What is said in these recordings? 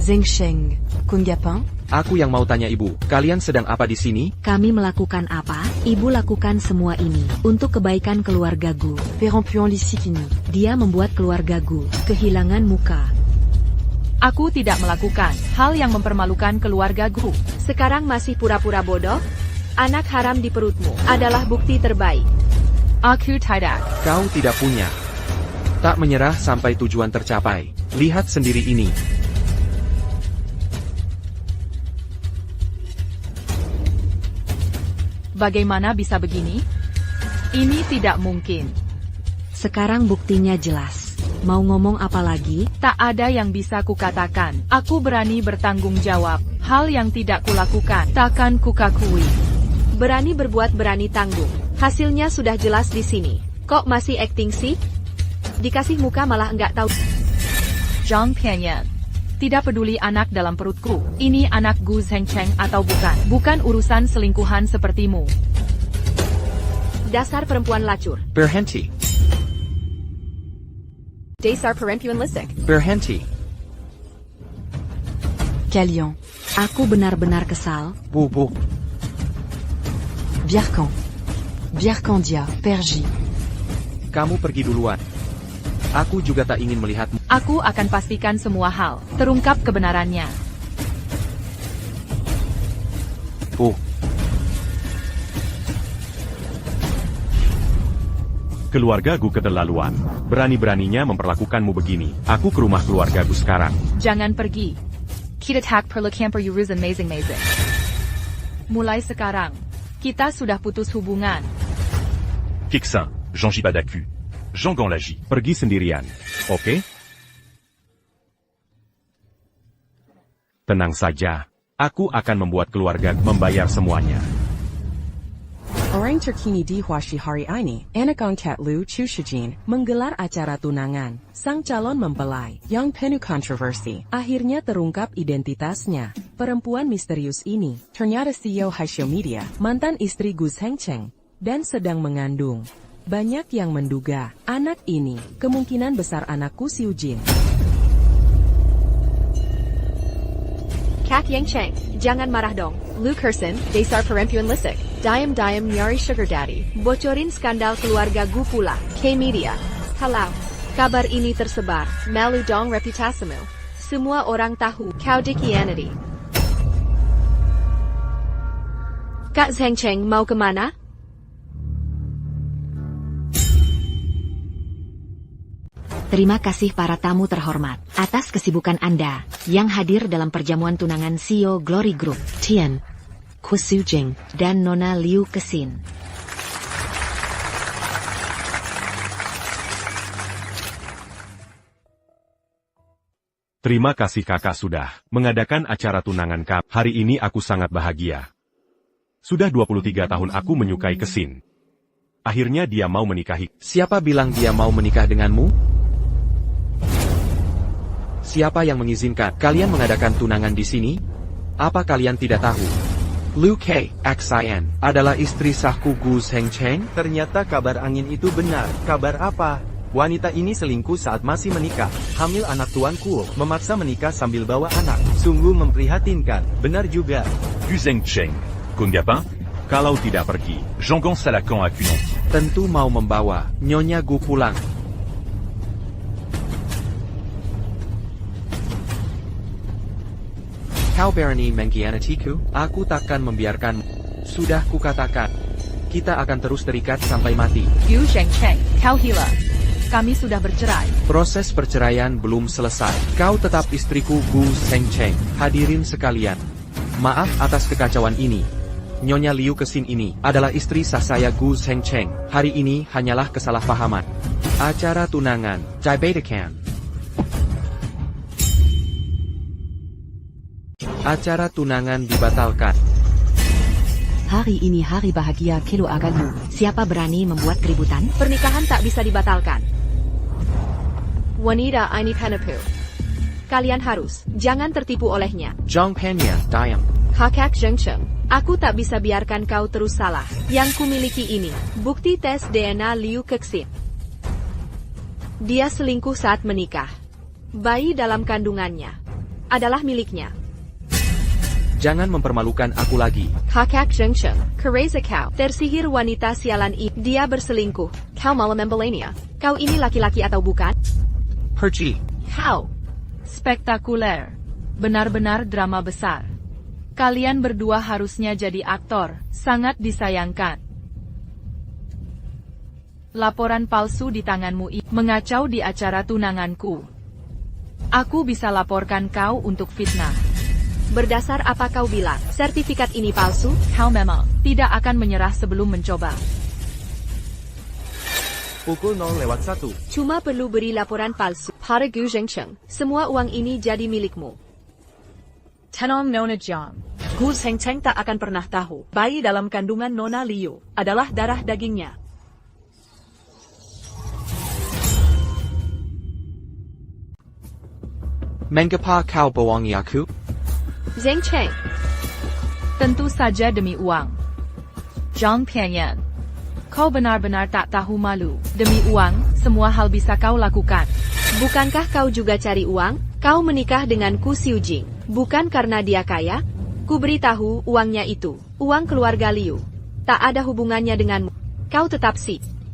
Zheng Sheng, Kunggapang? Aku yang mau tanya ibu, kalian sedang apa di sini? Kami melakukan apa? Ibu lakukan semua ini untuk kebaikan keluarga Gu. Perempuan licik ini. Dia membuat keluarga Gu kehilangan muka. Aku tidak melakukan hal yang mempermalukan keluarga Gu. Sekarang masih pura-pura bodoh? Anak haram di perutmu adalah bukti terbaik. Aku tidak. Kau tidak punya. Tak menyerah sampai tujuan tercapai. Lihat sendiri ini. Bagaimana bisa begini? Ini tidak mungkin. Sekarang buktinya jelas. Mau ngomong apa lagi? Tak ada yang bisa kukatakan. Aku berani bertanggung jawab. Hal yang tidak kulakukan, takkan kukakui. Berani berbuat berani tanggung. Hasilnya sudah jelas di sini. Kok masih acting sih? Dikasih muka malah enggak tahu. Zhang Pianyan. Tidak peduli anak dalam perutku. Ini anak Gu Zhengcheng atau bukan. Bukan urusan selingkuhan sepertimu. Dasar perempuan lacur. Berhenti. Dasar perempuan lisik. Berhenti. Kalian. Aku benar-benar kesal. Bu. Biarkan. Biarkan dia, Pergi. Kamu pergi duluan. Aku juga tak ingin melihatmu. Aku akan pastikan semua hal terungkap kebenarannya. Bu. Keluarga Gu keterlaluan. Berani-beraninya memperlakukanmu begini. Aku ke rumah keluarga Gu sekarang. Jangan pergi. Kita tak perlu camper Yuruz amazing. Mulai sekarang, kita sudah putus hubungan. Kixin, Jean Jibadaku. Jean Ganlaji. Pergi sendirian. Oke? Tenang saja. Aku akan membuat keluarga membayar semuanya. Orang terkini di Huashi hari ini, anak angkat Liu Chushijin menggelar acara tunangan. Sang calon mempelai, yang penuh kontroversi, akhirnya terungkap identitasnya. Perempuan misterius ini, ternyata CEO Haishou Media, mantan istri Gu Zhengcheng, dan sedang mengandung. Banyak yang menduga, anak ini kemungkinan besar anak Gu Xiujin. Kak Yang Cheng, jangan marah dong. Lu Kersen, dasar perempuan lisik. Diam nyari sugar daddy. Bocorin skandal keluarga Gu pula. K-Media. Kalau kabar ini tersebar, malu dong reputasimu. Semua orang tahu kau dikhianati. Kak Zheng Cheng mau kemana? Terima kasih para tamu terhormat atas kesibukan Anda yang hadir dalam perjamuan tunangan CEO Glory Group, Tian, Gu Xiujin, dan Nona Liu Kexin. Terima kasih kakak sudah mengadakan acara tunangan kami. Hari ini aku sangat bahagia. Sudah 23 tahun aku menyukai Kexin. Akhirnya dia mau menikahi. Siapa bilang dia mau menikah denganmu? Siapa yang mengizinkan kalian mengadakan tunangan di sini? Apa kalian tidak tahu? Liu Ke, Xian, adalah istri sahku Gu Zhengcheng? Ternyata kabar angin itu benar. Kabar apa? Wanita ini selingkuh saat masih menikah. Hamil anak tuanku, memaksa menikah sambil bawa anak. Sungguh memprihatinkan. Benar juga. Gu Zhengcheng. Kunggapang? Kalau tidak pergi, Jean Salakan aku nanti. Tentu mau membawa Nyonya Gu pulang. Kau berani mengkhianatiku? Aku takkan membiarkanmu. Sudah kukatakan, kita akan terus terikat sampai mati. Gu Zhengcheng, kau gila. Kami sudah bercerai. Proses perceraian belum selesai. Kau tetap istriku Gu Zhengcheng. Hadirin sekalian, maaf atas kekacauan ini. Nyonya Liu Kexin ini adalah istri sah saya Gu Zhengcheng. Hari ini hanyalah kesalahpahaman. Acara tunangan, dibatalkan. Acara tunangan dibatalkan. Hari ini hari bahagia keluarga Gu. Siapa berani membuat keributan? Pernikahan tak bisa dibatalkan. Wanita ini penipu. Kalian harus jangan tertipu olehnya. Zhang Penya, diam. Kakak Zhengcheng, aku tak bisa biarkan kau terus salah. Yang kumiliki ini, bukti tes DNA Liu Kexin. Dia selingkuh saat menikah. Bayi dalam kandungannya adalah miliknya. Jangan mempermalukan aku lagi. Kakak Zhengcheng, Kereza kau, tersihir wanita sialan ini. Dia berselingkuh. Kau malah membelainya. Kau ini laki-laki atau bukan? Pergi. Kau. Spektakuler. Benar-benar drama besar. Kalian berdua harusnya jadi aktor, sangat disayangkan. Laporan palsu di tanganmu mengacau di acara tunanganku. Aku bisa laporkan kau untuk fitnah. Berdasar apa kau bilang, sertifikat ini palsu? Kau memang tidak akan menyerah sebelum mencoba. Pukul 0:01. Cuma perlu beri laporan palsu. Pada Gu Zhengcheng, semua uang ini jadi milikmu. Tenang Nona Jiang. Gu Zhengcheng tak akan pernah tahu, bayi dalam kandungan Nona Liu adalah darah dagingnya. Mengapa kau bohongi aku? Zhengcheng. Tentu saja demi uang. Zhang Pianyan. Kau benar-benar tak tahu malu. Demi uang, semua hal bisa kau lakukan. Bukankah kau juga cari uang? Kau menikah dengan Ku Xiujing, bukan karena dia kaya? Ku beritahu uangnya itu, uang keluarga Liu. Tak ada hubungannya denganmu. Kau tetap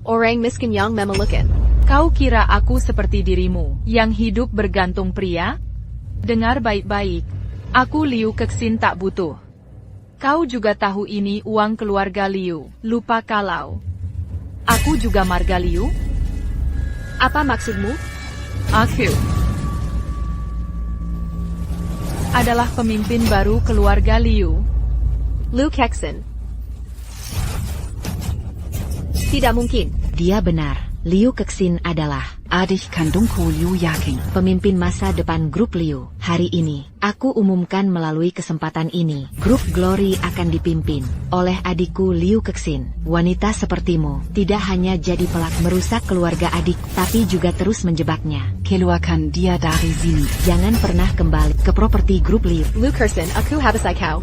orang miskin yang memelukan. Kau kira aku seperti dirimu, yang hidup bergantung pria? Dengar baik-baik, aku Liu Kexin tak butuh. Kau juga tahu ini uang keluarga Liu, lupa kalau aku juga marga Liu? Apa maksudmu? Aku adalah pemimpin baru keluarga Liu. Liu Kexin. Tidak mungkin. Dia benar. Liu Kexin adalah adik kandungku Liu Yaqing, pemimpin masa depan grup Liu. Hari ini, aku umumkan melalui kesempatan ini, grup Glory akan dipimpin oleh adikku Liu Kexin. Wanita sepertimu tidak hanya jadi pelaku merusak keluarga adik, tapi juga terus menjebaknya. Keluarkan dia dari sini. Jangan pernah kembali ke properti grup Liu. Liu Kexin, aku habisai kau.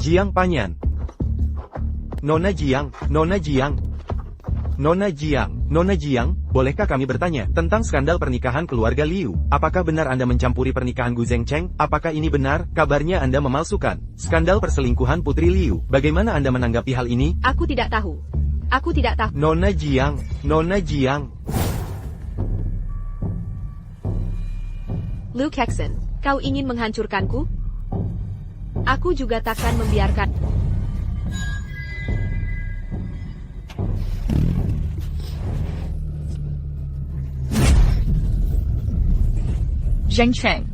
Jiang Panyan. Nona Jiang, Nona Jiang. Nona Jiang, Nona Jiang, bolehkah kami bertanya tentang skandal pernikahan keluarga Liu? Apakah benar Anda mencampuri pernikahan Gu Zhengcheng? Apakah ini benar? Kabarnya Anda memalsukan skandal perselingkuhan Putri Liu. Bagaimana Anda menanggapi hal ini? Aku tidak tahu. Aku tidak tahu. Nona Jiang, Nona Jiang. Liu Kexin, kau ingin menghancurkanku? Aku juga takkan membiarkan. Zhengcheng.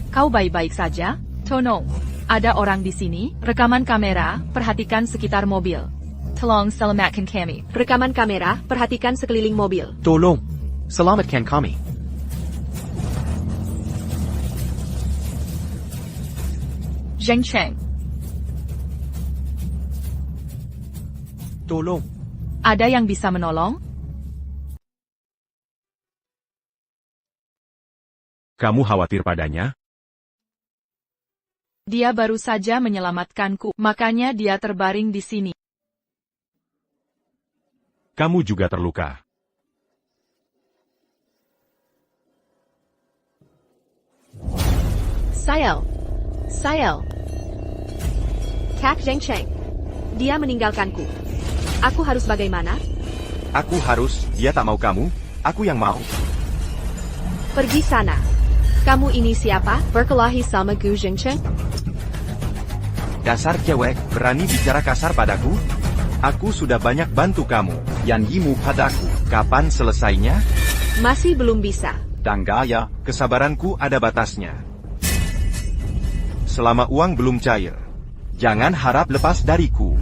Kau baik-baik saja? Tolong, ada orang di sini? Rekaman kamera, perhatikan sekitar mobil. Tolong selamatkan kami. Rekaman kamera, perhatikan sekeliling mobil. Tolong, selamatkan kami. Zhengcheng. Tolong. Ada yang bisa menolong? Kamu khawatir padanya? Dia baru saja menyelamatkanku, makanya dia terbaring di sini. Kamu juga terluka. Sayal. Kak Zhengcheng. Dia meninggalkanku. Aku harus bagaimana? Aku harus, dia tak mau kamu, aku yang mau. Pergi sana. Kamu ini siapa? Berkelahi sama Gu Zhengcheng? Dasar cewek, berani bicara kasar padaku? Aku sudah banyak bantu kamu, Yan Yimu padaku. Kapan selesainya? Masih belum bisa. Dan gaya, kesabaranku ada batasnya. Selama uang belum cair, jangan harap lepas dariku.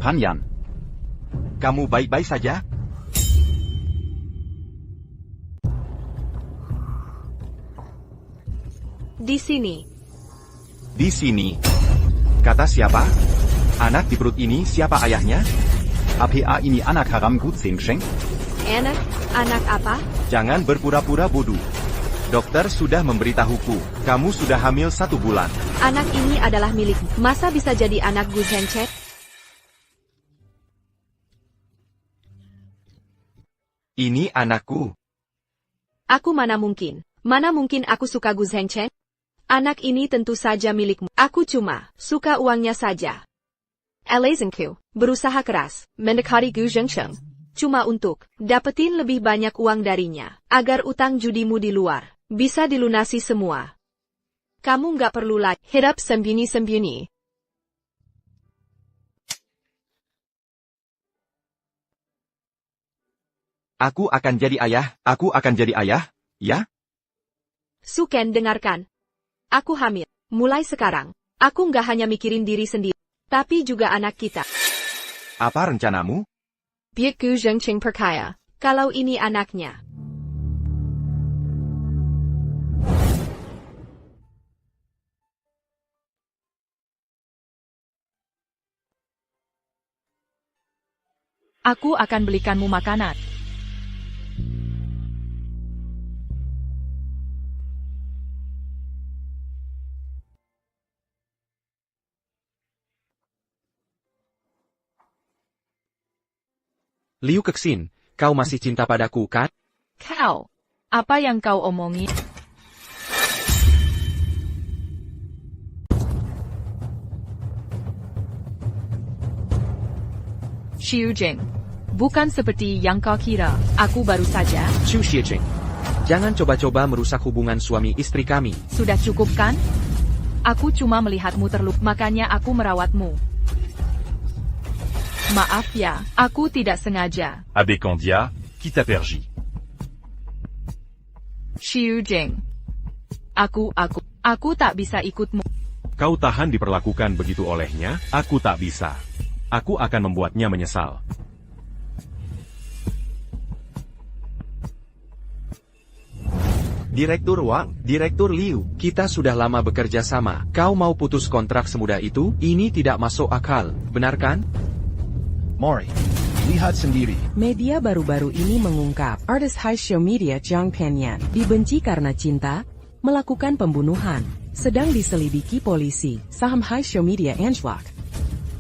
Panyan, kamu baik-baik saja? Di sini. Di sini. Kata siapa? Anak di perut ini siapa ayahnya? APA ini anak haram Gu Zhengsheng? Anak apa? Jangan berpura-pura bodoh. Dokter sudah memberitahuku, kamu sudah hamil 1 bulan. Anak ini adalah milikmu. Masa bisa jadi anak Gu Zhengsheng? Ini anakku. Aku mana mungkin aku suka Gu Zhengsheng? Anak ini tentu saja milikmu. Aku cuma suka uangnya saja. Elaizenku berusaha keras mendekati Gu Zhengsheng cuma untuk dapetin lebih banyak uang darinya, agar utang judimu di luar bisa dilunasi semua. Kamu nggak perlu lagi hidup sembunyi-sembunyi. Aku akan jadi ayah, ya? Suken, dengarkan. Aku hamil. Mulai sekarang, aku nggak hanya mikirin diri sendiri, tapi juga anak kita. Apa rencanamu? Biak Gu Zhengsheng perkaya, kalau ini anaknya. Aku akan belikanmu makanan. Liu Kexin, kau masih cinta padaku, kan? Kau, apa yang kau omongin? Xiu Jing, bukan seperti yang kau kira, aku baru saja. Chu Xiejing, jangan coba-coba merusak hubungan suami istri kami. Sudah cukup kan? Aku cuma melihatmu terluka, makanya aku merawatmu. Maaf ya, aku tidak sengaja. Abekandia, kita pergi. Xiu Jing. Aku tak bisa ikutmu. Kau tahan diperlakukan begitu olehnya, aku tak bisa. Aku akan membuatnya menyesal. Direktur Wang, Direktur Liu. Kita sudah lama bekerja sama. Kau mau putus kontrak semudah itu? Ini tidak masuk akal, benar kan? Mori, lihat sendiri. Media baru-baru ini mengungkap, artis high show media Zhang Penyan dibenci karena cinta, melakukan pembunuhan, sedang diselidiki polisi. Saham high show media Anjlok.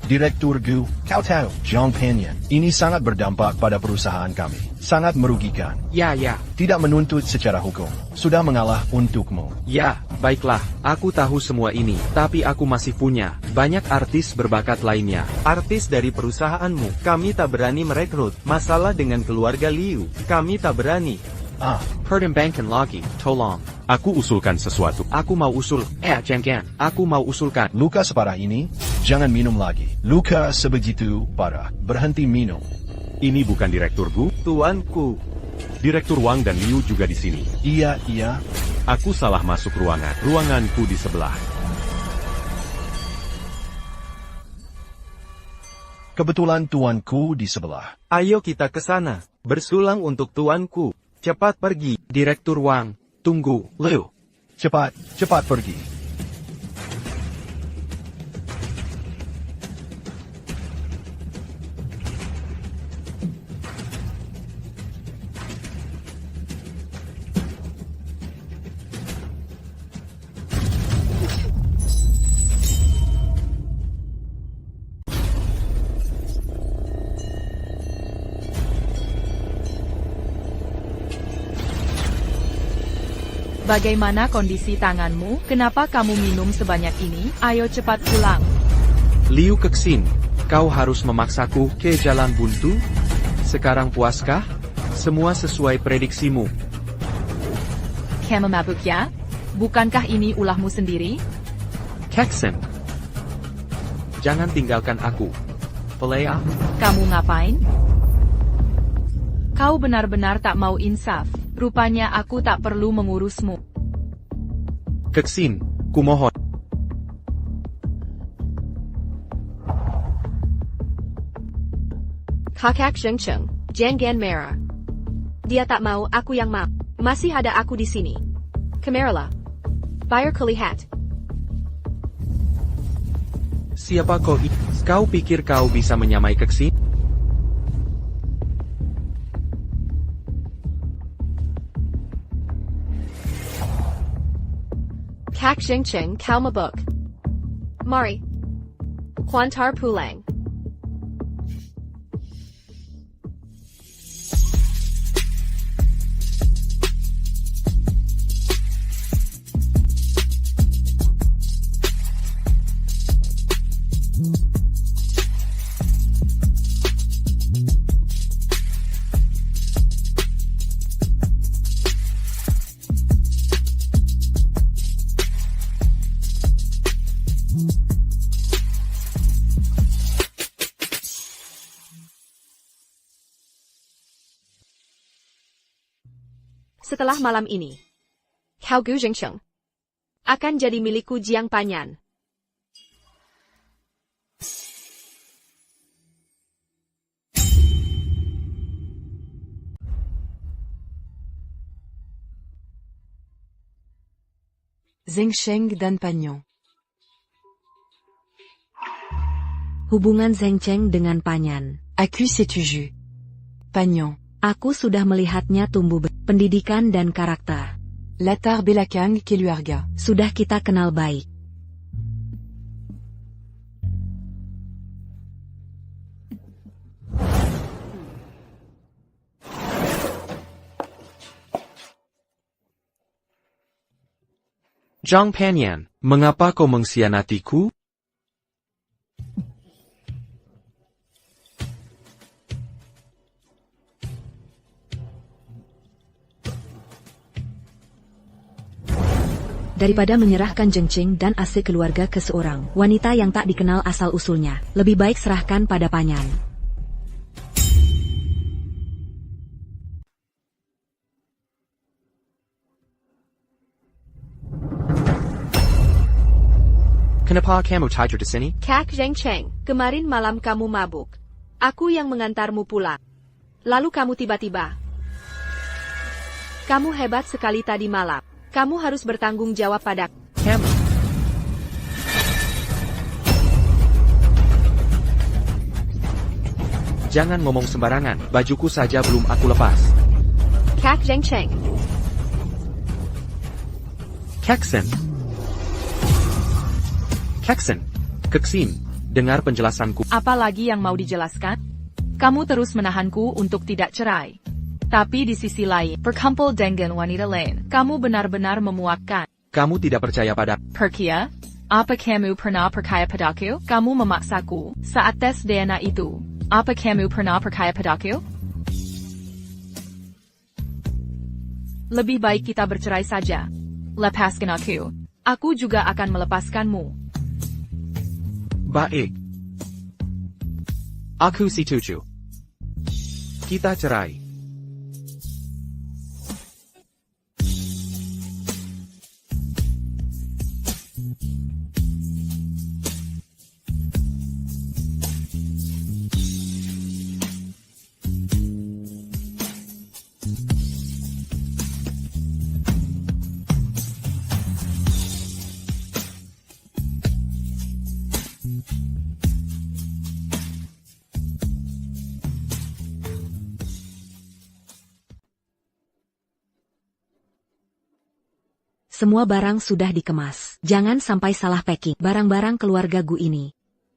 Direktur Gu, kau tahu, Zhang Penyan, ini sangat berdampak pada perusahaan kami. Sangat merugikan. Ya. Tidak menuntut secara hukum. Sudah mengalah untukmu. Ya, baiklah, aku tahu semua ini, tapi aku masih punya banyak artis berbakat lainnya. Artis dari perusahaanmu, kami tak berani merekrut. Masalah dengan keluarga Liu, kami tak berani. Pertimbangkan lagi, tolong. Aku usulkan sesuatu. Aku mau usulkan. Luka separah ini, jangan minum lagi. Luka sebegitu parah, berhenti minum. Ini bukan Direktur Gu? Tuanku. Direktur Wang dan Liu juga di sini. Iya. Aku salah masuk ruangan. Ruanganku di sebelah. Kebetulan tuanku di sebelah. Ayo kita ke sana. Bersulang untuk tuanku. Cepat pergi. Direktur Wang, tunggu. Liu, cepat pergi. Bagaimana kondisi tanganmu? Kenapa kamu minum sebanyak ini? Ayo cepat pulang. Liu Kexin, kau harus memaksaku ke jalan buntu? Sekarang puaskah? Semua sesuai prediksimu. Kamu mabuk ya? Bukankah ini ulahmu sendiri? Kexin, jangan tinggalkan aku. Pelea. Kamu ngapain? Kau benar-benar tak mau insaf. Rupanya aku tak perlu mengurusmu. Kexin, kumohon. Kakak Zhengsheng, jangan marah. Dia tak mau, aku yang mau. Masih ada aku di sini. Kameralah. Bayar kelihat. Siapa kau? Kau pikir kau bisa menyamai Kexin? Kak Xingqing Kau Mabuk. Mari. Kwantar Pulang. Setelah malam ini, Kau Gu Jingsheng akan jadi milikku Jiang Panyan. Zhengsheng dan Pagnon. Hubungan Zhengsheng dengan Panyan. Accuse et tu jus. Pagnon. Aku sudah melihatnya tumbuh pendidikan dan karakter. Latar Belakang Keluarga. Sudah kita kenal baik. Zhang Panyan, mengapa kau mengkhianatiku? Daripada menyerahkan Zhengsheng dan aset keluarga ke seorang wanita yang tak dikenal asal-usulnya, lebih baik serahkan pada Panyan. Kenapa kamu tidur di sini? Kak Zhengsheng, kemarin malam kamu mabuk. Aku yang mengantarmu pulang. Lalu kamu tiba-tiba. Kamu hebat sekali tadi malam. Kamu harus bertanggung jawab padaku. Kamu. Jangan ngomong sembarangan, bajuku saja belum aku lepas. Kak Zhengsheng. Kexin. Kexin. Kexin, dengar penjelasanku. Apa lagi yang mau dijelaskan? Kamu terus menahanku untuk tidak cerai. Tapi di sisi lain, berkumpul dengan wanita lain, kamu benar-benar memuakkan. Kamu tidak percaya pada Perkia? Apa kamu pernah percaya padaku? Kamu memaksaku saat tes DNA itu. Apa kamu pernah percaya padaku? Lebih baik kita bercerai saja. Lepaskan aku. Aku juga akan melepaskanmu. Baik. Aku setuju. Kita cerai. Semua barang sudah dikemas. Jangan sampai salah packing barang-barang keluarga Gu ini.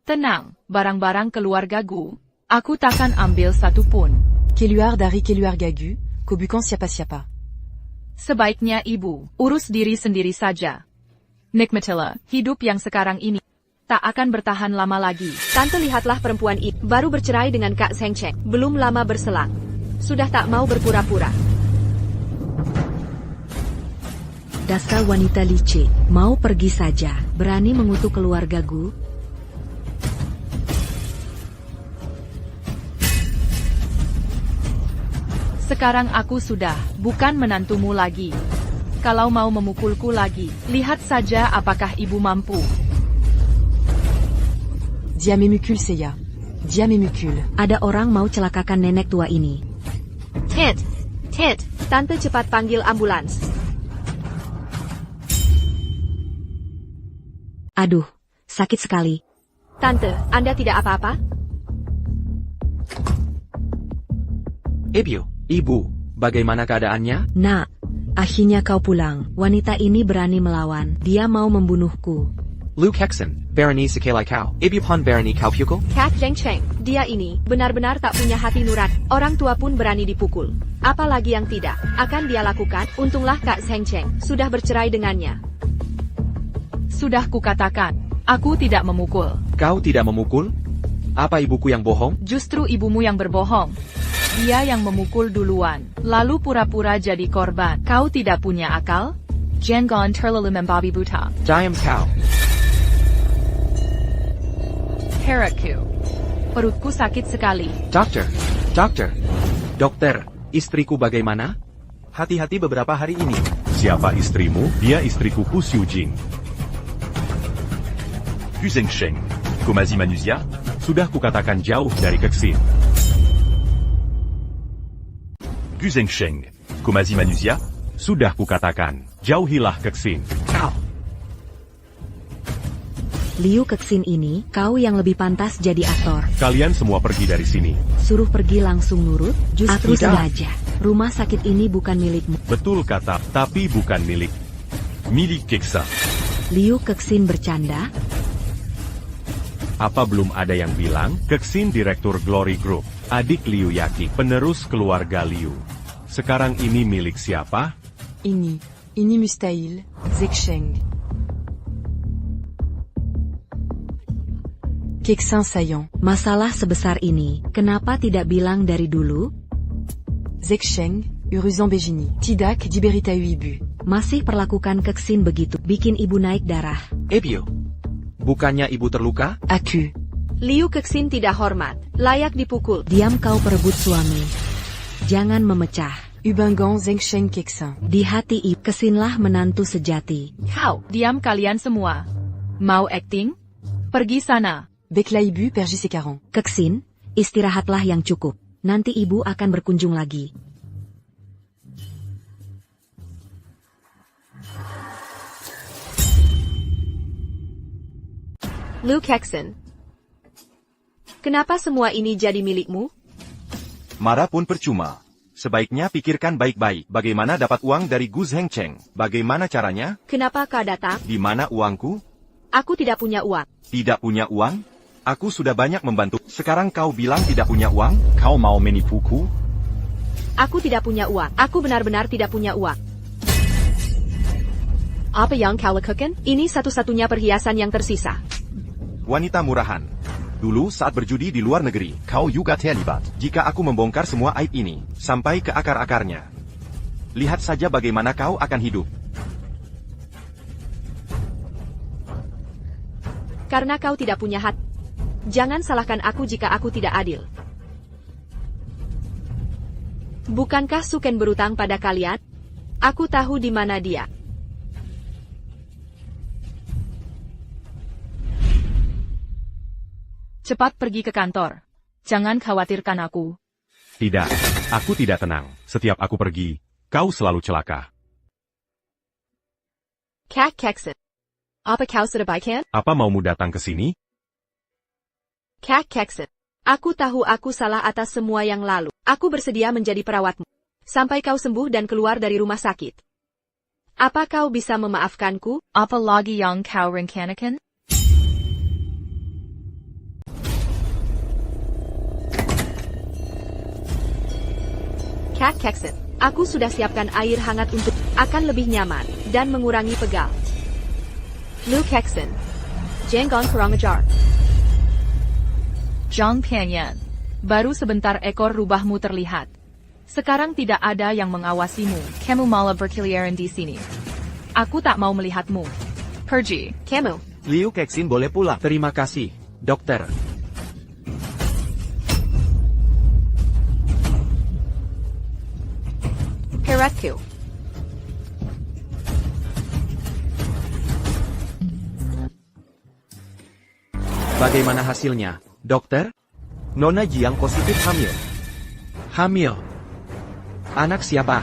Tenang, barang-barang keluarga Gu. Aku takkan ambil satu pun. Keluar dari keluarga Gu, bukan siapa-siapa. Sebaiknya ibu, urus diri sendiri saja. Nikmatilah, hidup yang sekarang ini tak akan bertahan lama lagi. Tante lihatlah perempuan itu, baru bercerai dengan Kak Zhengsheng. Belum lama berselang. Sudah tak mau berpura-pura. Dasar wanita licik, mau pergi saja, berani mengutuk keluarga Gu. Sekarang aku sudah bukan menantumu lagi. Kalau mau memukulku lagi, lihat saja apakah ibu mampu. Diamemukul Seiya. Diamemukul. Ada orang mau celakakan nenek tua ini. Tit, Tit, tante cepat panggil ambulans. Aduh, sakit sekali. Tante, Anda tidak apa-apa? Ebio, ibu, bagaimana keadaannya? Nak, akhirnya kau pulang. Wanita ini berani melawan. Dia mau membunuhku. Luke Hexen, Berenice Sekelai Kau, Ebio Pon Bereni Kau Pukul? Kat Zheng Cheng, dia ini benar-benar tak punya hati nurani. Orang tua pun berani dipukul. Apalagi yang tidak akan dia lakukan. Untunglah Kak Zheng Cheng sudah bercerai dengannya. Sudah kukatakan, aku tidak memukul. Kau tidak memukul? Apa ibuku yang bohong? Justru ibumu yang berbohong. Dia yang memukul duluan, lalu pura-pura jadi korban. Kau tidak punya akal? Jangan terlalu membabi buta. Diam kau. Perutku. Perutku sakit sekali. Dokter, dokter, istriku bagaimana? Hati-hati beberapa hari ini. Siapa istrimu? Dia istriku Gu Xiujing. Gu Zhengsheng. Komazi manusia? Sudah kukatakan jauh dari Kexin. Gu Zhengsheng. Komazi manusia? Sudah kukatakan, jauhilah Kexin. Kau. Liu Kexin ini, kau yang lebih pantas jadi aktor. Kalian semua pergi dari sini. Suruh pergi langsung nurut, justru Tidak. sengaja. Rumah sakit ini bukan milikmu. Betul kata, tapi bukan milik. Milik Keksa. Liu Kexin bercanda? Apa belum ada yang bilang? Kexin Direktur Glory Group, adik Liu Yaqi, penerus keluarga Liu. Sekarang ini milik siapa? Ini mustahil, Zeksheng. Kexin Sayon, Masalah sebesar ini, kenapa tidak bilang dari dulu? Zeksheng, Uruzan Bejini, Tidak Diberita Uibu. Masih perlakukan Kexin begitu, bikin ibu naik darah. Ebio, bukannya ibu terluka? Aku. Liu Kexin tidak hormat, layak dipukul. Diam kau perebut suami. Jangan memecah. Ubangan Zeksheng Kexin. Di hati Kexinlah menantu sejati. Kau, diam kalian semua. Mau acting? Pergi sana. Bekla Ibu Pergi Sekaron. Kexin, istirahatlah yang cukup. Nanti ibu akan berkunjung lagi. Liu Kexin. Kenapa semua ini jadi milikmu? Marah pun percuma. Sebaiknya pikirkan baik-baik bagaimana dapat uang dari Gu Zhengsheng. Bagaimana caranya? Kenapa kau datang? Di mana uangku? Aku tidak punya uang. Tidak punya uang? Aku sudah banyak membantu. Sekarang kau bilang tidak punya uang? Kau mau menipuku? Aku tidak punya uang. Aku benar-benar tidak punya uang. Apa yang kau lakukan? Ini satu-satunya perhiasan yang tersisa. Wanita murahan. Dulu saat berjudi di luar negeri, Kau juga terlibat. jika aku membongkar semua aib ini, sampai ke akar-akarnya. Lihat saja bagaimana kau akan hidup. Karena kau tidak punya hati. Jangan salahkan aku jika aku tidak adil. Bukankah Suken berutang pada kalian? Aku tahu di mana dia. Cepat pergi ke kantor. Jangan khawatirkan aku. Tidak, aku tidak tenang. Setiap aku pergi, kau selalu celaka. Kat Kexin. Apa kau sudah baikan? Apa maumu datang ke sini? Kat Kexin. Aku tahu aku salah atas semua yang lalu. Aku bersedia menjadi perawatmu. Sampai kau sembuh dan keluar dari rumah sakit. Apa kau bisa memaafkanku? Apa lagi yang kau rencanakan? Kat Kexin. Aku sudah siapkan air hangat untuk akan lebih nyaman dan mengurangi pegal. Liu Kexin. Jangan kurang ajar. Zhang Pianyan. Baru sebentar ekor rubahmu terlihat. Sekarang tidak ada yang mengawasimu. Kamu malah berkeliaran di sini. Aku tak mau melihatmu. Pergi. Kamu. Liu Kexin boleh pulang. Terima kasih, dokter. Peretku. Bagaimana hasilnya, dokter? Nona Jiang positif hamil. Hamil. Anak siapa?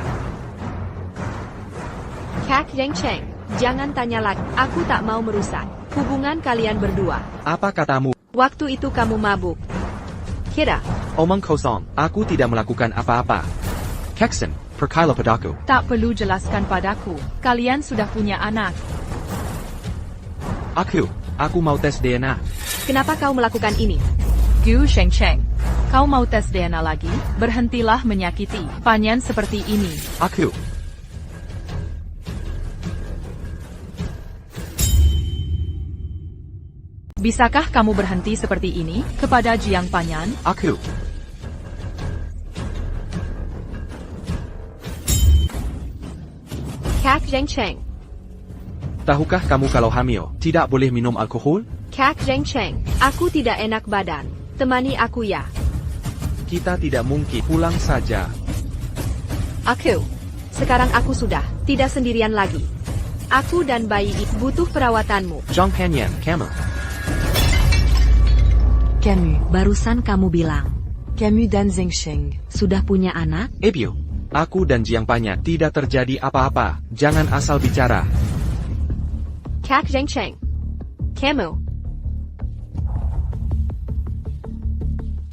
Kat Zhengsheng. Jangan tanya lagi. Aku tak mau merusak hubungan kalian berdua. Apa katamu? Waktu itu kamu mabuk. Kira, Omong kosong, aku tidak melakukan apa-apa. Keksin, perkailah padaku. Tak perlu jelaskan padaku. Kalian sudah punya anak. Aku mau tes DNA. kenapa kau melakukan ini? Gu Shengcheng. Kau mau tes DNA lagi? Berhentilah menyakiti Panyan seperti ini. Bisakah kamu berhenti seperti ini kepada Jiang Panyan? Kak Zhengcheng. Tahukah kamu kalau hamil tidak boleh minum alkohol? Kak Zhengcheng, aku tidak enak badan. Temani aku ya. Kita tidak mungkin pulang saja. Sekarang aku sudah tidak sendirian lagi. Aku dan bayi butuh perawatanmu. Zhang Panyan, kamu. Camus. Barusan kamu bilang, Camus dan Zhengcheng. sudah punya anak? Ebio, aku dan Jiang Panyan tidak terjadi apa-apa. Jangan asal bicara. Kak Zhengcheng. Kamu.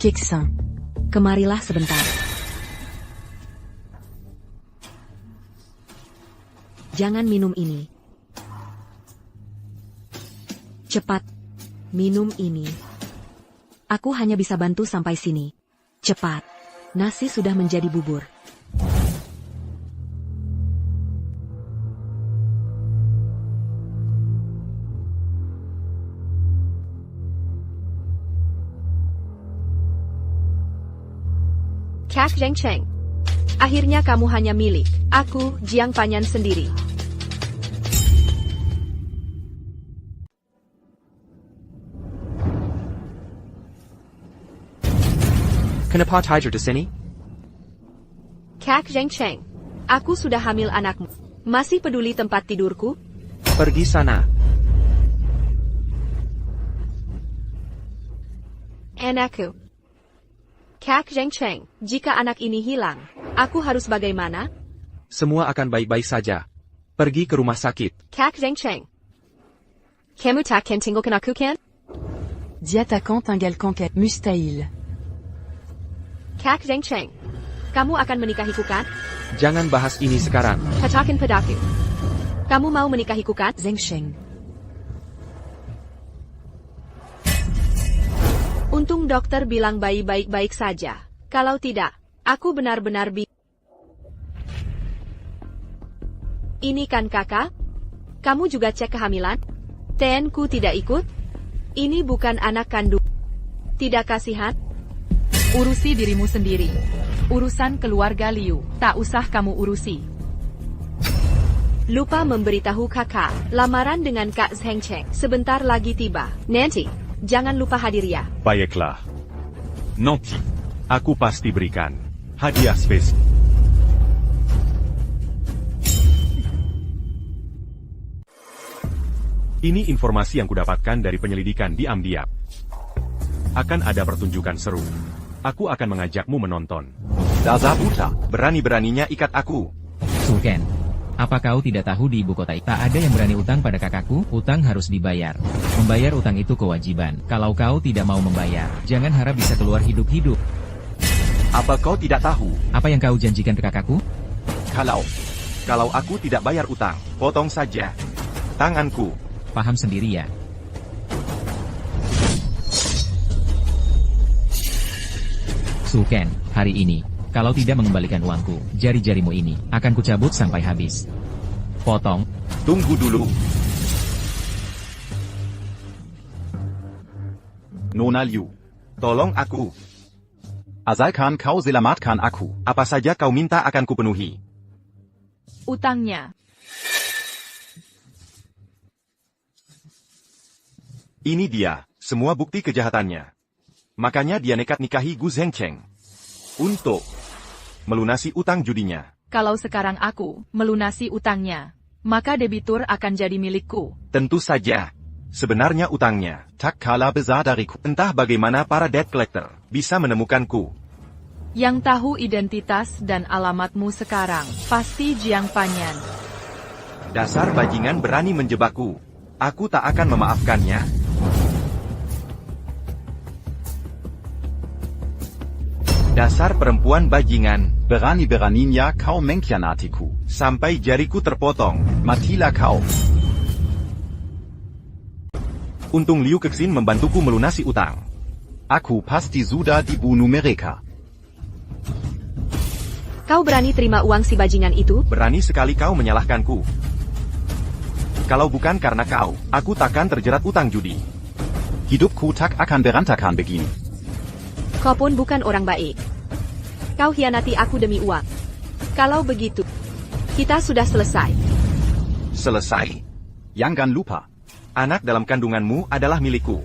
Keksin. Kemarilah sebentar. Jangan minum ini. Cepat, minum ini. Aku hanya bisa bantu sampai sini. Cepat, nasi sudah menjadi bubur. Kak Zhengcheng. Akhirnya kamu hanya milik aku, Jiang Panyan sendiri. Kenapa tidur di sini? Kak Zhengcheng. Aku sudah hamil anakmu. Masih peduli tempat tidurku? Pergi sana. Anakku. Kak Zhengcheng, jika anak ini hilang, aku harus bagaimana? Semua akan baik-baik saja. Pergi ke rumah sakit. Kak Zhengcheng. Kamu takkan tinggalkan aku kan? Dia takkan tinggalkan mustahil. Kak Zhengcheng. Kamu akan menikahiku kan? Jangan bahas ini sekarang. Katakan padaku. Kamu mau menikahiku kan? Zhengcheng. Untung dokter bilang bayi baik-baik saja. Kalau tidak, aku benar-benar Ini kan kakak? Kamu juga cek kehamilan? TN-ku tidak ikut? Ini bukan anak kandung. Tidak kasihan? Urusi dirimu sendiri. Urusan keluarga Liu, tak usah kamu urusi. Lupa memberitahu kakak, lamaran dengan Kak Zhengcheng sebentar lagi tiba. Nanti, jangan lupa hadir ya. Baiklah. Nanti, aku pasti berikan hadiah spesial. Ini informasi yang kudapatkan dari penyelidikan di Amdiap. Akan ada pertunjukan seru. Aku akan mengajakmu menonton. Dazabuta, berani-beraninya ikat aku. Sulken, apa kau tidak tahu di ibu kota tak ada yang berani utang pada kakakku? Utang harus dibayar. Membayar utang itu kewajiban. Kalau kau tidak mau membayar, jangan harap bisa keluar hidup-hidup. Apa kau tidak tahu? Apa yang kau janjikan ke kakakku? Kalau aku tidak bayar utang, potong saja tanganku. Paham sendiri ya. Sulken, hari ini, kalau tidak mengembalikan uangku, jari-jarimu ini akan kucabut sampai habis. Potong. Tunggu dulu. Nona Liu. Tolong aku. Asalkan kau selamatkan aku. Apa saja kau minta akan kupenuhi. Utangnya. Ini dia, semua bukti kejahatannya. Makanya dia nekat nikahi Gu Zhengcheng. Untuk melunasi utang judinya. Kalau sekarang aku melunasi utangnya, maka debitur akan jadi milikku. Tentu saja. Sebenarnya utangnya Tak kala besar dariku. entah bagaimana para debt collector bisa menemukanku. Yang tahu identitas dan alamatmu sekarang, pasti Jiang Panyan. Dasar bajingan berani menjebakku. Aku tak akan memaafkannya. Dasar perempuan bajingan. Berani-beraninya kau mengkhianatiku. Sampai jariku terpotong. Matilah kau. Untung Liu Kexin membantuku melunasi utang. Aku pasti sudah dibunuh mereka. Kau berani terima uang si bajingan itu? Berani sekali kau menyalahkanku. Kalau bukan karena kau, aku takkan terjerat utang judi. Hidupku tak akan berantakan begini. Kau pun bukan orang baik. Kau hianati aku demi uang. Kalau begitu, kita sudah selesai. Selesai. Jangan lupa. Anak dalam kandunganmu adalah milikku.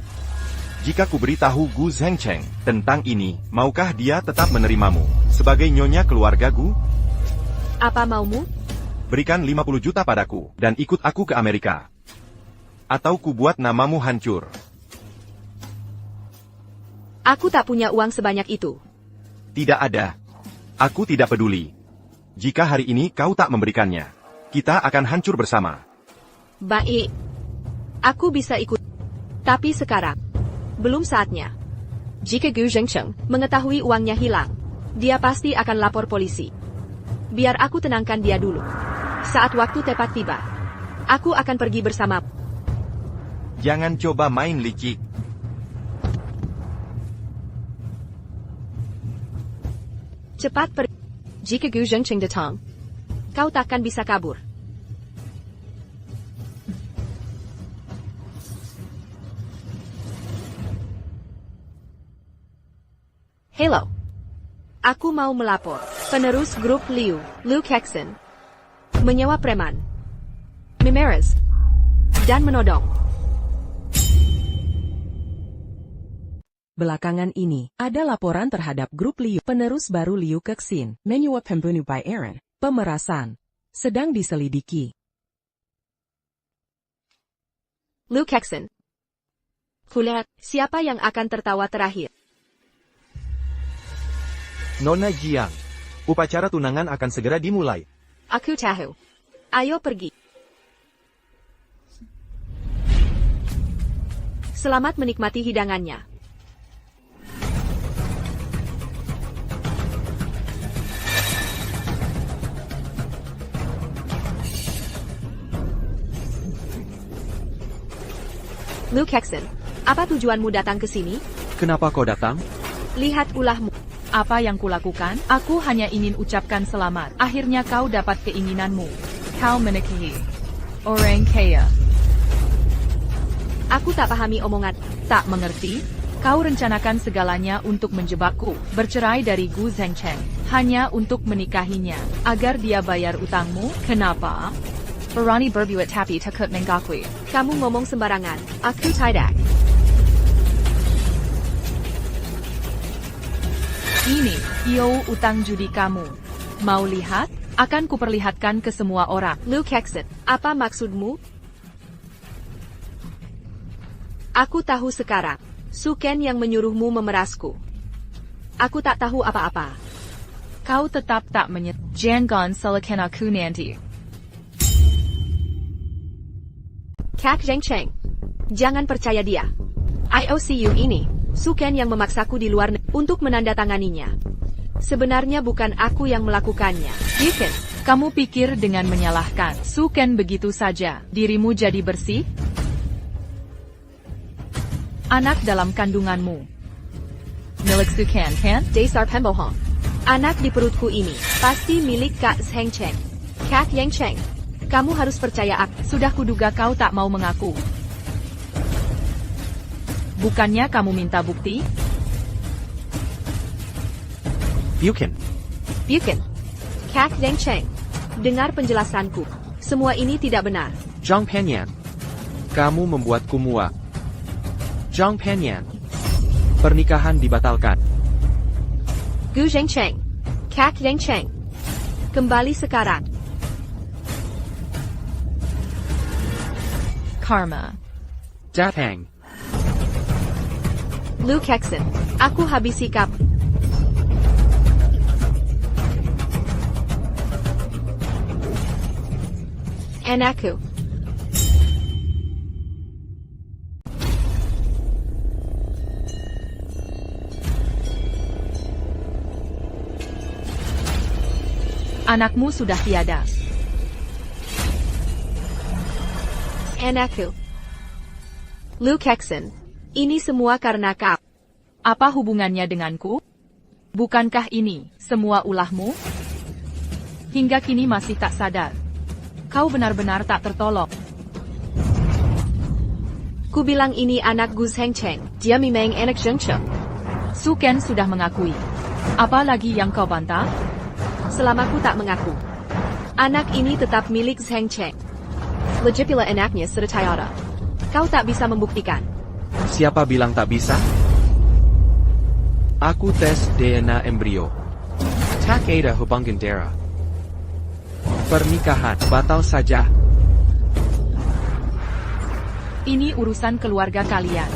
Jika ku beritahu Gu Zhengcheng tentang ini, maukah dia tetap menerimamu sebagai nyonya keluarga Gu? Apa maumu? Berikan 50 juta padaku, dan ikut aku ke Amerika. Atau ku buat namamu hancur. Aku tak punya uang sebanyak itu. Tidak ada. Aku tidak peduli. Jika hari ini kau tak memberikannya, kita akan hancur bersama. Baik. Aku bisa ikut. Tapi sekarang, belum saatnya. Jika Gu Zhengcheng mengetahui uangnya hilang, dia pasti akan lapor polisi. Biar aku tenangkan dia dulu. Saat waktu tepat tiba, aku akan pergi bersama. Jangan coba main licik. Cepat pergi. Jika Gu Zhengcheng datang, kau takkan bisa kabur. Hello. Aku mau melapor. Penerus grup Liu Kexin, menyewa preman, memeras, dan menodong. Belakangan ini, ada laporan terhadap grup Liu, penerus baru Liu Kexin, menyuap pembunuh by Aaron, pemerasan, sedang diselidiki. Liu Kexin. Kulihat, siapa yang akan tertawa terakhir? Nona Jiang. Upacara tunangan akan segera dimulai. Aku tahu. Ayo pergi. Selamat menikmati hidangannya. Liu Kexin, apa tujuanmu datang ke sini? Kenapa kau datang? Lihat ulahmu. Apa yang kulakukan? Aku hanya ingin ucapkan selamat. Akhirnya kau dapat keinginanmu. Kau menikahi orang kaya. Aku tak pahami omongan. Tak mengerti? Kau rencanakan segalanya untuk menjebakku. Bercerai dari Gu Zhengcheng. Hanya untuk menikahinya. Agar dia bayar utangmu. Kenapa? Berani berbuat tapi takut mengakui. Kamu ngomong sembarangan. Aku tidak. Ini, utang judi kamu. Mau lihat? Akan kuperlihatkan ke semua orang. Liu Kexin, apa maksudmu? Aku tahu sekarang. Su Ken yang menyuruhmu memerasku. Aku tak tahu apa-apa. Kau tetap tak Jangan salahkan aku nanti. Kak Zhengcheng. Jangan percaya dia. IOCU ini, Su Ken yang memaksaku di luar negeri untuk menandatanganinya. Sebenarnya bukan aku yang melakukannya. Diken, kamu pikir dengan menyalahkan Su Ken begitu saja, dirimu jadi bersih? Anak dalam kandunganmu milik Su Ken, kan? Dasar pembohong. Anak di perutku ini pasti milik Kak Zhengcheng. Kak Zhengcheng, kamu harus percaya aku. Sudah kuduga kau tak mau mengaku. Bukannya kamu minta bukti? Bukan. Kak Zhengcheng, dengar penjelasanku. Semua ini tidak benar. Zhang Penyan. Kamu membuatku muak. Zhang Penyan. Pernikahan dibatalkan. Gu Zhengcheng. Kak Zhengcheng. Kembali sekarang. Karma. Datang. Liu Kexin, aku habisi kamu. Anakku. Anakmu sudah tiada. Anakku. Liu Kexin. Ini semua karena kau. Apa hubungannya denganku? Bukankah ini semua ulahmu? Hingga kini masih tak sadar. Kau benar-benar tak tertolong. Ku bilang ini anak Gu Zhengcheng. Dia memang anak Zhengcheng. Su Ken sudah mengakui. Apa lagi yang kau bantah? Selama ku tak mengaku. Anak ini tetap milik Zhengcheng. Legipula anaknya sudah tiada. Kau tak bisa membuktikan. Siapa bilang tak bisa? Aku tes DNA embrio. Tak ada hubungan darah. Pernikahan batal saja. Ini urusan keluarga kalian.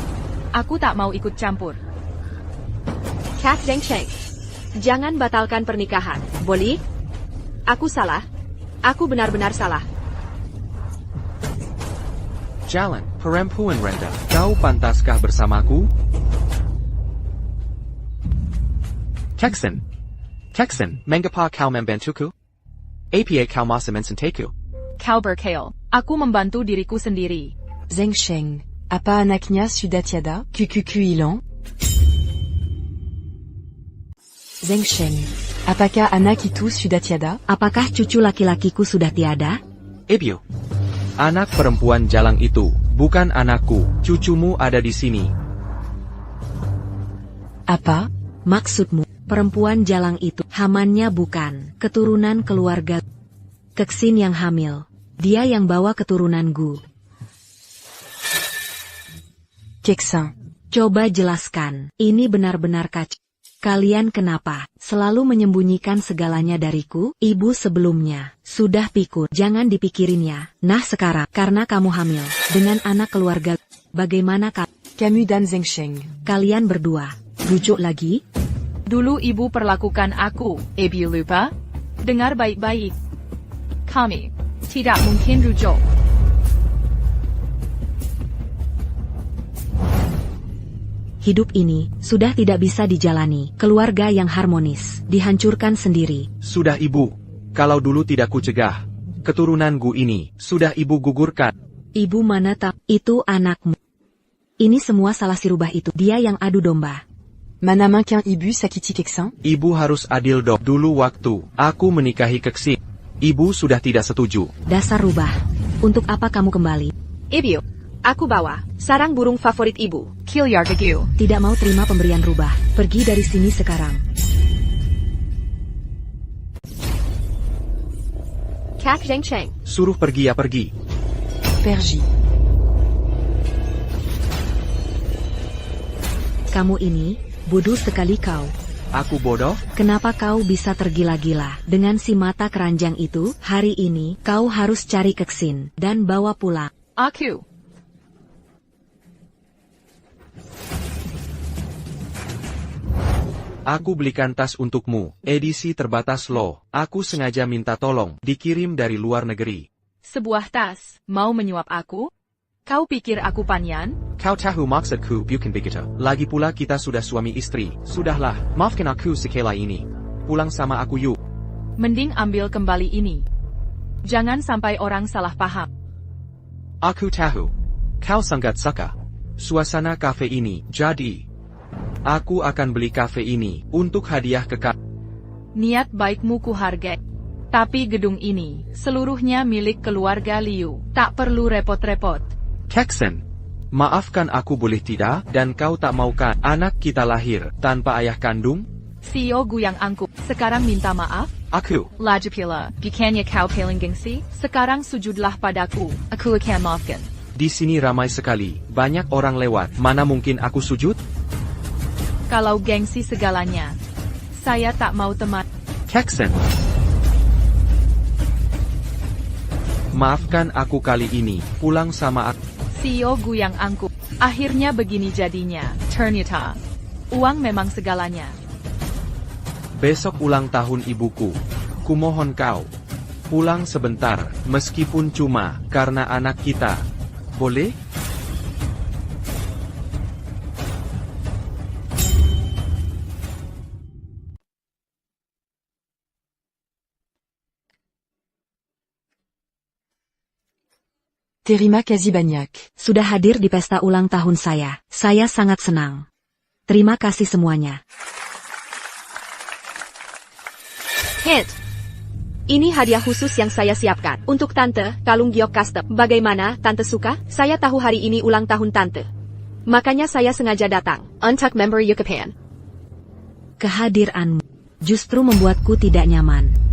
Aku tak mau ikut campur. Kak Zhengcheng. Jangan batalkan pernikahan. Boleh? Aku salah. Aku benar-benar salah. Jalan, perempuan rendah. Kau pantaskah bersamaku? Kexin. Kexin, mengapa kau membantuku? Apa kau masih mencintaku? Kau berkeil. Aku membantu diriku sendiri. Zhengcheng, apa anaknya sudah tiada? QQQ hilang? Zhengcheng, apakah anak itu sudah tiada? Apakah cucu laki-lakiku sudah tiada? Ebio. Anak perempuan jalang itu, bukan anakku. Cucumu ada di sini. Apa? Maksudmu, perempuan jalang itu, hamannya bukan, keturunan keluarga Kexin yang hamil. Dia yang bawa keturunan Gu. Kexin, Coba jelaskan, ini benar-benar kacau. Kalian kenapa selalu menyembunyikan segalanya dariku? Ibu sebelumnya sudah pikir, jangan dipikirin ya. Nah sekarang, karena kamu hamil dengan anak keluarga, bagaimana Camus dan Zhengcheng. kalian berdua? Rujuk lagi? Dulu ibu perlakukan aku, Ibu lupa? Dengar baik-baik. Kami tidak mungkin rujuk. Hidup ini sudah tidak bisa dijalani. Keluarga yang harmonis dihancurkan sendiri. Sudah ibu. Kalau dulu tidak ku cegah. Keturunan Gu ini sudah ibu gugurkan. Ibu mana tak? Itu anakmu. Ini semua salah si rubah itu. Dia yang adu domba. Mana mungkin ibu sakiti Kexin? Ibu harus adil dok. Dulu waktu aku menikahi Kexin, ibu sudah tidak setuju. Dasar rubah. Untuk apa kamu kembali? Ibu, aku bawa sarang burung favorit ibu. Kilyar Gagu. Tidak mau terima pemberian rubah. Pergi dari sini sekarang. Kak Zhengcheng. Suruh pergi ya pergi. Pergi. Kamu ini, bodoh sekali kau. Aku bodoh? Kenapa kau bisa tergila-gila dengan si mata keranjang itu? Hari ini, kau harus cari Kexin dan bawa pulang. Aku. Aku belikan tas untukmu, edisi terbatas loh. Aku sengaja minta tolong, dikirim dari luar negeri. Sebuah tas, mau menyuap aku? Kau pikir aku panyan? Kau tahu maksudku bukan begitu. Lagi pula kita sudah suami istri. Sudahlah, maafkan aku sekali ini. Pulang sama aku yuk. Mending ambil kembali ini. Jangan sampai orang salah paham. Aku tahu. Kau sangat suka suasana kafe ini. Jadi, aku akan beli kafe ini untuk hadiah ke kau. Niat baikmu kuhargai. Tapi gedung ini, seluruhnya milik keluarga Liu. Tak perlu repot-repot. Kexin, maafkan aku boleh tidak? Dan kau tak maukan anak kita lahir tanpa ayah kandung? CEO Gu yang angkuh, sekarang minta maaf? Aku. Lajapila, bukannya kau paling gengsi? Sekarang sujudlah padaku, aku akan maafkan. Di sini ramai sekali, banyak orang lewat. Mana mungkin aku sujud? Kalau gengsi segalanya, saya tak mau teman. Kexin. Maafkan aku kali ini, pulang sama aku. CEO Gu yang angkuh, akhirnya begini jadinya. Ternyata, uang memang segalanya. Besok ulang tahun ibuku. Kumohon kau pulang sebentar, meskipun cuma karena anak kita. Boleh? Terima kasih banyak. Sudah hadir di pesta ulang tahun saya. Saya sangat senang. Terima kasih semuanya. Hint. Ini hadiah khusus yang saya siapkan. Untuk Tante, kalung giok custom. Bagaimana, Tante suka? Saya tahu hari ini ulang tahun Tante. Makanya saya sengaja datang. Untuk member Yukapan. Kehadiranmu justru membuatku tidak nyaman.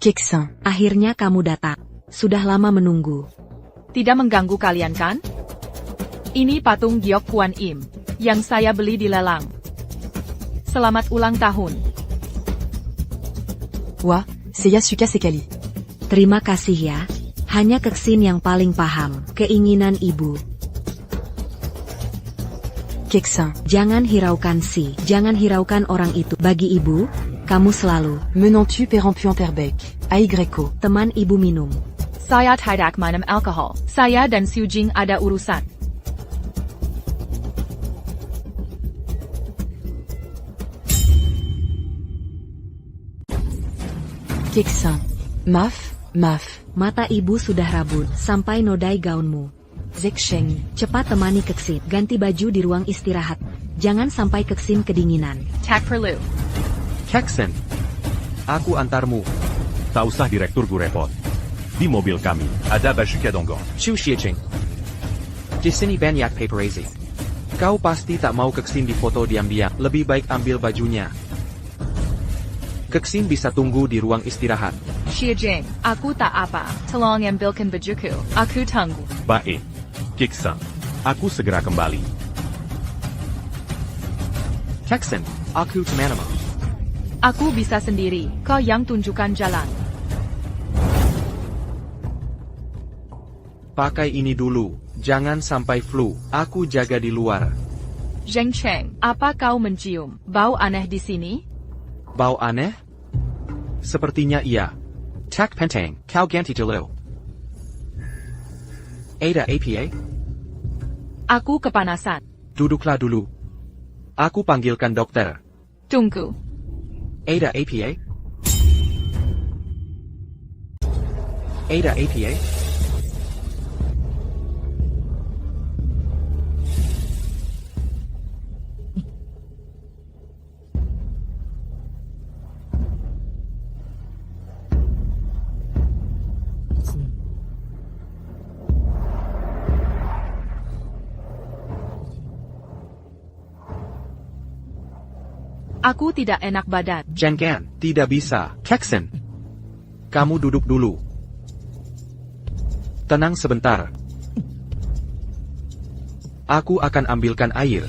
Keksin. Akhirnya kamu datang. Sudah lama menunggu. Tidak mengganggu kalian kan? Ini patung giok Kuan Im, yang saya beli di lelang. Selamat ulang tahun. Wah, saya suka sekali. Terima kasih ya. Hanya Keksin yang paling paham keinginan ibu. Keksin. Jangan hiraukan jangan hiraukan orang itu. Bagi ibu, kamu selalu. Menantu perempuan terbaik. Aigreko. Teman ibu minum. Saya tidak minum alkohol. Saya dan Xiu Jing ada urusan. Keksin. Maaf. Mata ibu sudah rabun sampai nodai gaunmu. Zeksheng. Cepat temani Keksin. Ganti baju di ruang istirahat. Jangan sampai Keksin kedinginan. Tak perlu. Keksin. Aku antarmu. Tak usah direktur gue repot. Di mobil kami, ada baju kedonggon. Chu Xiejing. Di sini banyak paparazzi. Kau pasti tak mau Keksin difoto diam-diam. Lebih baik ambil bajunya. Keksin bisa tunggu di ruang istirahat. Xiu Jing, aku tak apa. Tolong ambilkan bajuku. Aku tunggu. Baik. Keksin. Aku segera kembali. Keksin, aku temanmu. Aku bisa sendiri. Kau yang tunjukkan jalan. Pakai ini dulu. Jangan sampai flu. Aku jaga di luar. Zheng Cheng, apa kau mencium bau aneh di sini? Bau aneh? Sepertinya iya. Tak penting, kau ganti dulu. Ada apa? Aku kepanasan. Duduklah dulu. Aku panggilkan dokter. Tunggu. Ada apa? Ada apa? Aku tidak enak badan. Jangan, tidak bisa. Keksin. Kamu duduk dulu. Tenang sebentar. Aku akan ambilkan air.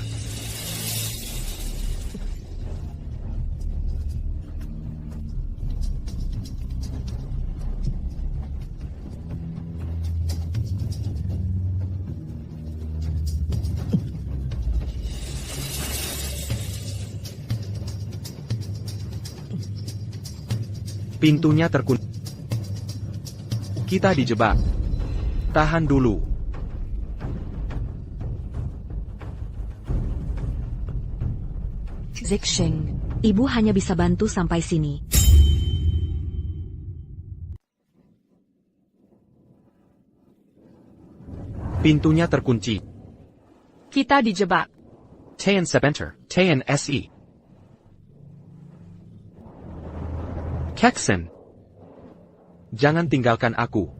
Pintunya terkunci. Kita dijebak. Tahan dulu. Zeksheng. Ibu hanya bisa bantu sampai sini. Pintunya terkunci. Kita dijebak. Tayan Sepenter. Tayan SE. Keksin. Jangan tinggalkan aku.